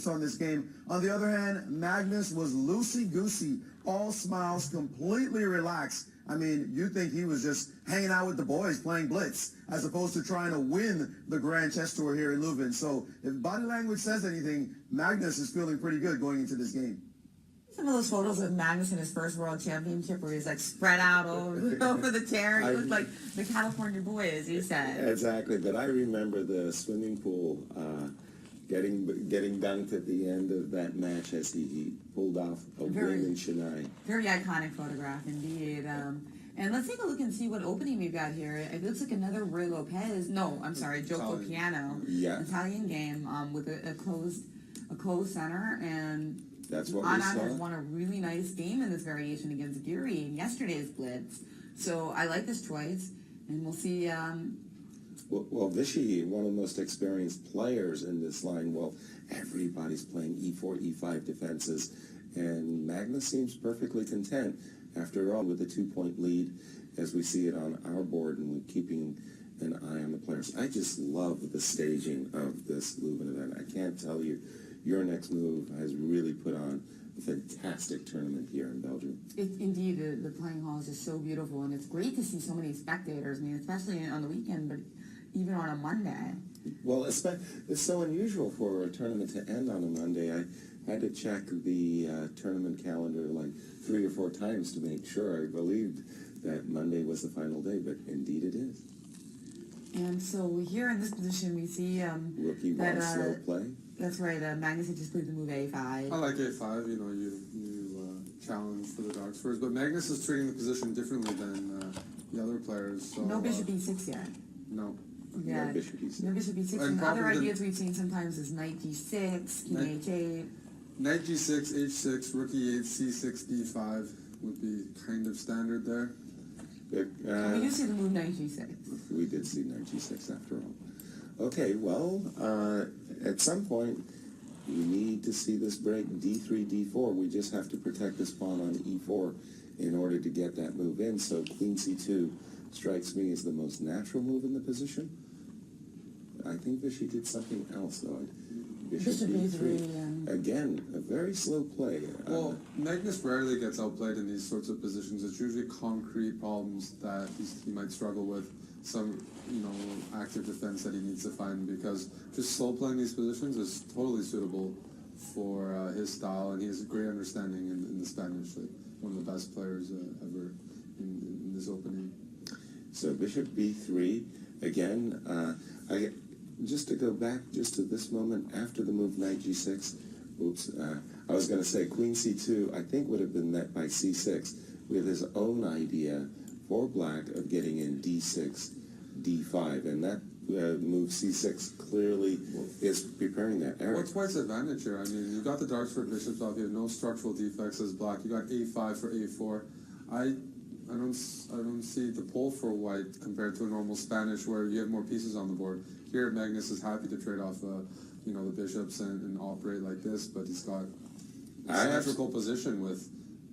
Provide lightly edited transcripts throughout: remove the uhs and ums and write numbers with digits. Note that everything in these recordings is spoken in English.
on this game. On the other hand, Magnus was loosey-goosey, all smiles, completely relaxed. I mean, you think he was just hanging out with the boys playing blitz as opposed to trying to win the Grand Chess Tour here in Leuven. So if body language says anything, Magnus is feeling pretty good going into this game. Some of those photos of Magnus in his first World Championship where he's like spread out over the chair. He looked like the California boy, as he said. Exactly, but I remember the swimming pool getting dunked at the end of that match as he pulled off a win in Chennai. Very iconic photograph indeed. And let's take a look and see what opening we've got here. It looks like another Roy Lopez. No, I'm sorry, Joko Piano. Yeah. Italian game with a closed center, and that's what Anand we saw. has won a really nice game in this variation against Giri in yesterday's blitz. So I like this choice, and we'll see. Well, Vichy, one of the most experienced players in this line. Well, everybody's playing E4, E5 defenses, and Magnus seems perfectly content. After all, with a 2-point lead, as we see it on our board, and we're keeping an eye on the players. I just love the staging of this Leuven event. I can't tell you, your next move has really put on a fantastic tournament here in Belgium. Indeed, the playing hall is just so beautiful, and it's great to see so many spectators. I mean, especially on the weekend, but even on a Monday. Well, it's so unusual for a tournament to end on a Monday. I had to check the tournament calendar like 3 or 4 times to make sure I believed that Monday was the final day, but indeed it is. And so here in this position, we see Rookie that slow play. That's right. Magnus had just played the move A5. I like A5. You know, you challenge for the darks first, but Magnus is treating the position differently than the other players. So, no bishop E6 yet. No. Yeah. No bishop E6. No bishop E6. And other ideas we've seen sometimes is knight G6, king H8. Knight G6, H6, rook E8, C6, D5 would be kind of standard there. We do see the move knight G6. We did see knight G6 after all. Okay, well, at some point, we need to see this break D3, D4. We just have to protect this pawn on E4 in order to get that move in. So queen C2 strikes me as the most natural move in the position. I think Vichy did something else, though. Bishop B3. Again, a very slow play. Well, Magnus rarely gets outplayed in these sorts of positions. It's usually concrete problems that he might struggle with. Some, active defense that he needs to find, because just slow playing these positions is totally suitable for his style, and he has a great understanding in the Spanish. Like one of the best players ever in this opening. So Bishop B3 again. Just to go back just to this moment after the move knight G6. Oops, I was going to say queen C2. I think would have been met by C6 with his own idea for black of getting in D6, D5, and that move C6 clearly is preparing that area. What's White's advantage here? I mean, you got the darks for bishops off. You have no structural defects as black. You got A5 for A4. I don't see the pull for White compared to a normal Spanish where you have more pieces on the board. Here, Magnus is happy to trade off, the bishops and operate like this, but he's got a symmetrical position with.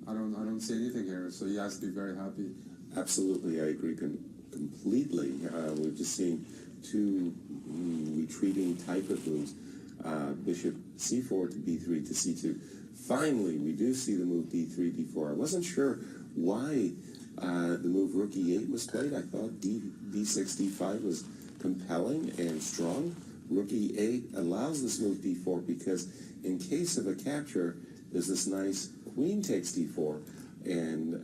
I don't see anything here, so he has to be very happy. Absolutely, I agree completely. We've just seen 2 retreating type of moves. Bishop C4 to B3 to C2. Finally, we do see the move D3, D4. I wasn't sure why the move rook E8 was played. I thought D6, D5 was compelling and strong. Rook E8 allows this move D4 because in case of a capture, there's this nice queen takes D4 and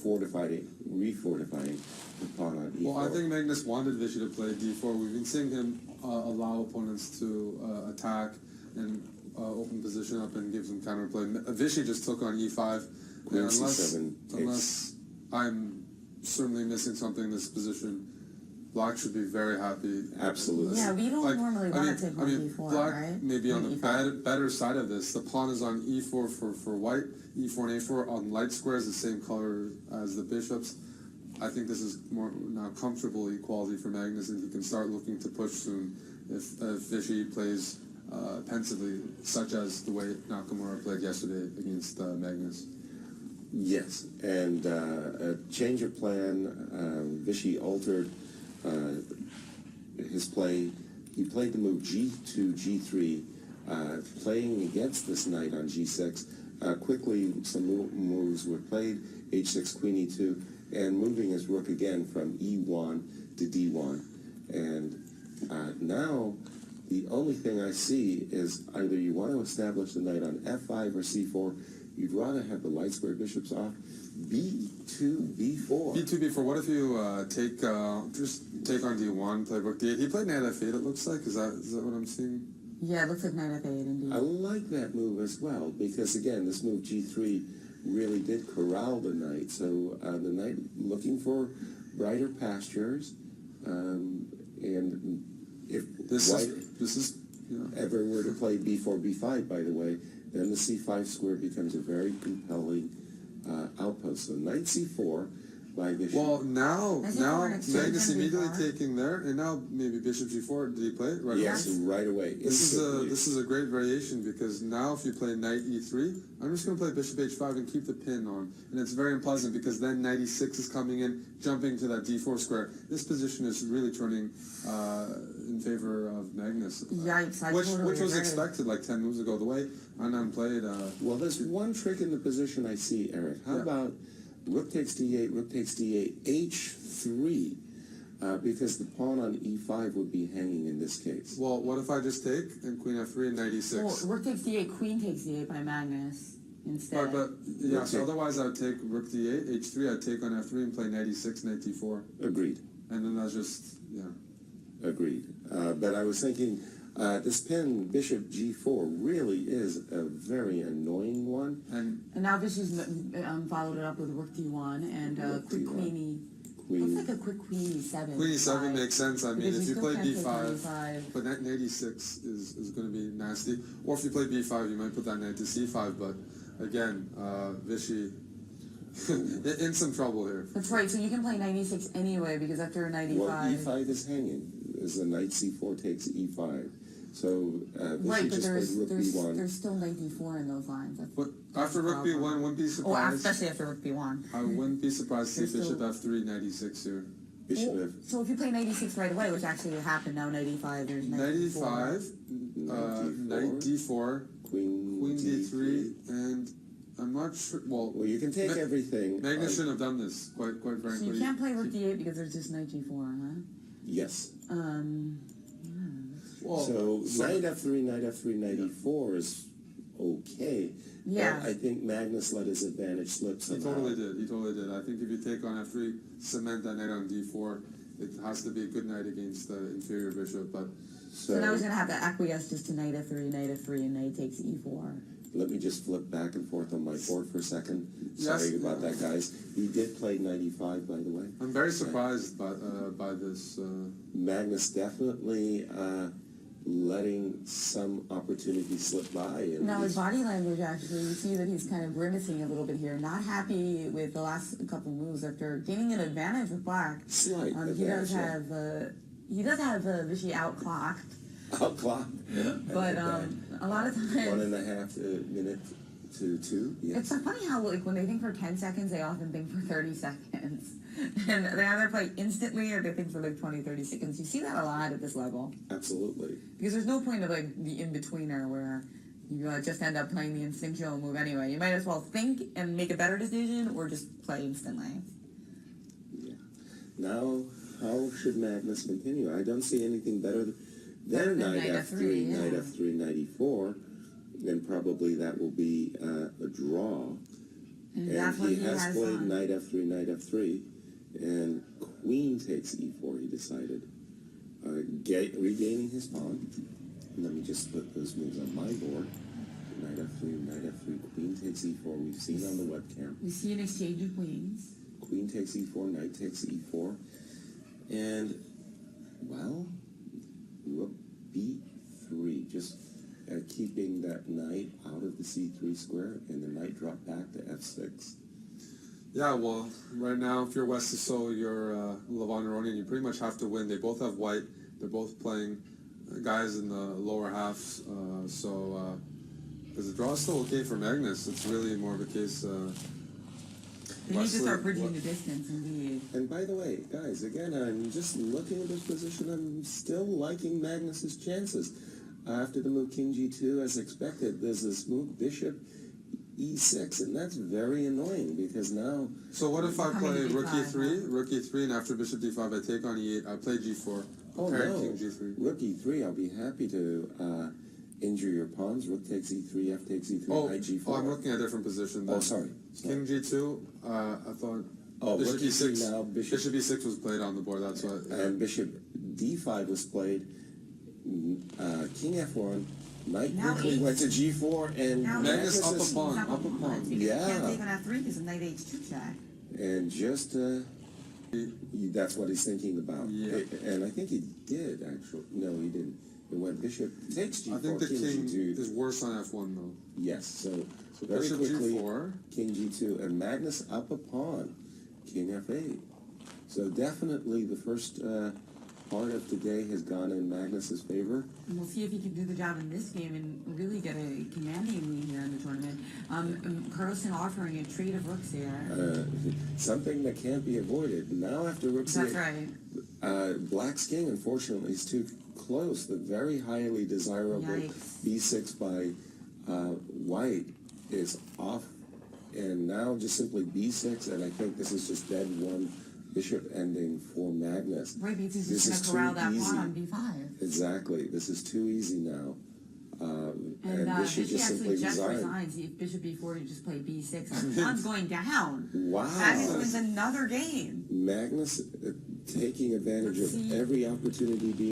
refortifying the pawn on E4. Well, I think Magnus wanted Vichy to play D4. We've been seeing him allow opponents to attack and open position up and give some counterplay. Vichy just took on E5. Queen C7 unless I'm certainly missing something in this position, Black should be very happy. Absolutely. Yeah, we don't normally want to take on E4, Black right? may be on the better side of this. The pawn is on E4 for White, E4 and A4 on light squares, the same color as the bishops. I think this is more now comfortable equality for Magnus, and he can start looking to push soon if Vichy plays pensively, such as the way Nakamura played yesterday against Magnus. Yes, and a change of plan. Vichy altered his play. He played the move G2, G3 playing against this knight on g6. Quickly, some moves were played, h6, queen e2, and moving his rook again from e1 to d1. And now, the only thing I see is either you want to establish the knight on f5 or c4, you'd rather have the light square bishops off, b2, b4. b2, b4. What if you just take on d1, play rook d8? He played knight f8, it looks like. Is that what I'm seeing? Yeah, it looks like knight f8 indeed. I like that move as well, because again, this move g3 really did corral the knight. So the knight looking for brighter pastures, and if This white is yeah. ever were to play b4, b5, by the way, then the c5 square becomes a very compelling outpost. So knight c4 by bishop. Well, now That's important. Magnus immediately Before. taking there, and now maybe bishop g4. Did he play it right Yes, away? right away. This Instantly. is a great variation, because now if you play knight e3, I'm just going to play bishop h5 and keep the pin on, and it's very unpleasant because then knight e6 is coming in, jumping to that d4 square. This position is really turning in favor of Magnus. Yikes, I which totally was agree. expected like 10 moves ago. The way Anand played. Well, there's one trick in the position I see, Eric. How Yeah. about rook takes d8, rook takes d8, h3, because the pawn on e5 would be hanging in this case. Well, what if I just take and queen f3 and knight e6? Well, rook takes d8, queen takes d8 by Magnus instead. But yeah, so Okay. otherwise I would take rook d8, h3, I'd take on f3 and play knight e6, knight d4. Agreed. And then that's just, yeah. Agreed. But I was thinking, this pin, bishop g4, really is a very annoying one. And And now Vishy's followed it up with rook d1 and Rook quick D1. queenie. Queen. Looks like a quick queen e7. queen e7 makes sense. I mean, Because if you still play can't take b5, e5. but knight e6 is going to be nasty. Or if you play b5, you might put that knight to c5, but again, Vishy in some trouble here. That's right, so you can play knight e6 anyway, because after knight Well, e5... e5 is hanging, as the knight c4 takes e5. So Right, Vishy but just played rook b1. there's still knight d4 in those lines. But after rook the b1, problem. wouldn't be Oh, surprised. especially after rook b1. I wouldn't be surprised to see There's bishop still- f3, knight e6 here. Bishop Well, f, so if you play knight e6 right away, which actually happened now, knight e5, there's knight Knight d4. e5, knight d4, queen queen d3. d3, and I'm not sure. Well, Well, you can take everything. Magnus shouldn't have done this. Quite So frankly. you can't play rook d8 because there's just knight g4, Yes. huh? Well, So knight f3, knight f3, knight e4 is okay. Yeah. But I think Magnus let his advantage slip he somehow. totally did. He totally did. I think if you take on f3, cement that knight on d4, it has to be a good knight against the inferior bishop. But So now he's going to have to acquiesce just to knight f3, and knight takes e4. Let me just flip back and forth on my board for a second. Yes. Sorry about that, guys. He did play knight e5, by the way. I'm very surprised by this. Magnus definitely letting some opportunity slip by. And Now his he's- body language, actually, you see that he's kind of grimacing a little bit here, not happy with the last couple moves after gaining an advantage with black. Slight He does advantage, have Vishy outclocked, outclocked. but a lot of times 1.5 minute to 2. Yes. it's so funny how like when they think for 10 seconds, they often think for 30 seconds. And they either play instantly or they think for like 20, 30 seconds. You see that a lot at this level. Absolutely. Because there's no point of like the in-betweener where you just end up playing the instinctual move anyway. You might as well think and make a better decision or just play instantly. Yeah. Now, how should Magnus continue? I don't see anything better Better than than knight knight f3, f3, knight yeah. f3, knight e4. Then probably that will be a draw. And And that's what he he has has played on. knight f3, knight f3, and queen takes e4, he decided. Regaining his pawn. Let me just put those moves on my board. Knight f3, queen takes e4. We've seen on the webcam. We see an exchange of queens. Queen takes e4, knight takes e4. And, well, rook b3, just keeping that knight out of the c3 square, and the knight dropped back to f6. Yeah, well, right now, if you're West so you're Levon Aronian, you pretty much have to win. They both have white. They're both playing guys in the lower half. Because the draw is still okay for Magnus. It's really more of a case. They need to start bridging the distance, indeed. And by the way, guys, again, I'm just looking at this position. I'm still liking Magnus's chances. after the move king g2, as expected, there's this move bishop e6, and that's very annoying because now. So what if I Coming play to rook d5, e3, and after bishop d5 I take on e8, I play g4, Oh parent no, king g3. rook e3. I'll be happy to injure your pawns. Rook takes e3, f takes e3, knight g4. Oh, I'm looking at a different position. Oh, Then. sorry. King g2. I thought. Oh, bishop rook e3 e6. now. Bishop e6 was played on the board. That's why. And bishop d5 was played. King f1. Knight Now quickly e- went to g4, and Now Magnus Magnus up a is- pawn. He's up Up a pawn. because you can't Yeah. take on f3 because of knight h2 check. and just that's what he's thinking about. Yeah. And I think he did actually. No, he didn't. It went bishop takes g4. I think the king g2. is worse on f1 though. Yes. So So very bishop quickly, g4. king g2, and Magnus up a pawn, king f8. So definitely the first part of today has gone in Magnus's favor. And we'll see if he can do the job in this game and really get a commanding lead here in the tournament. Carlsen offering a trade of rooks here. Something that can't be avoided. Now after rook That's c8, right. Black's king, unfortunately, is too close. The very highly desirable Yikes. b6 by white is off, and now just simply b6, and I think this is just dead one bishop ending for Magnus. Right, because he's This just is going to corral too that easy. pawn on b5. Exactly. This is too easy now. And And bishop Vishy just simply actually just resigned. resigns. If bishop b4, you just play b6. And the pawn's going down. Wow. Magnus wins another game. Magnus taking advantage Let's of see. every opportunity being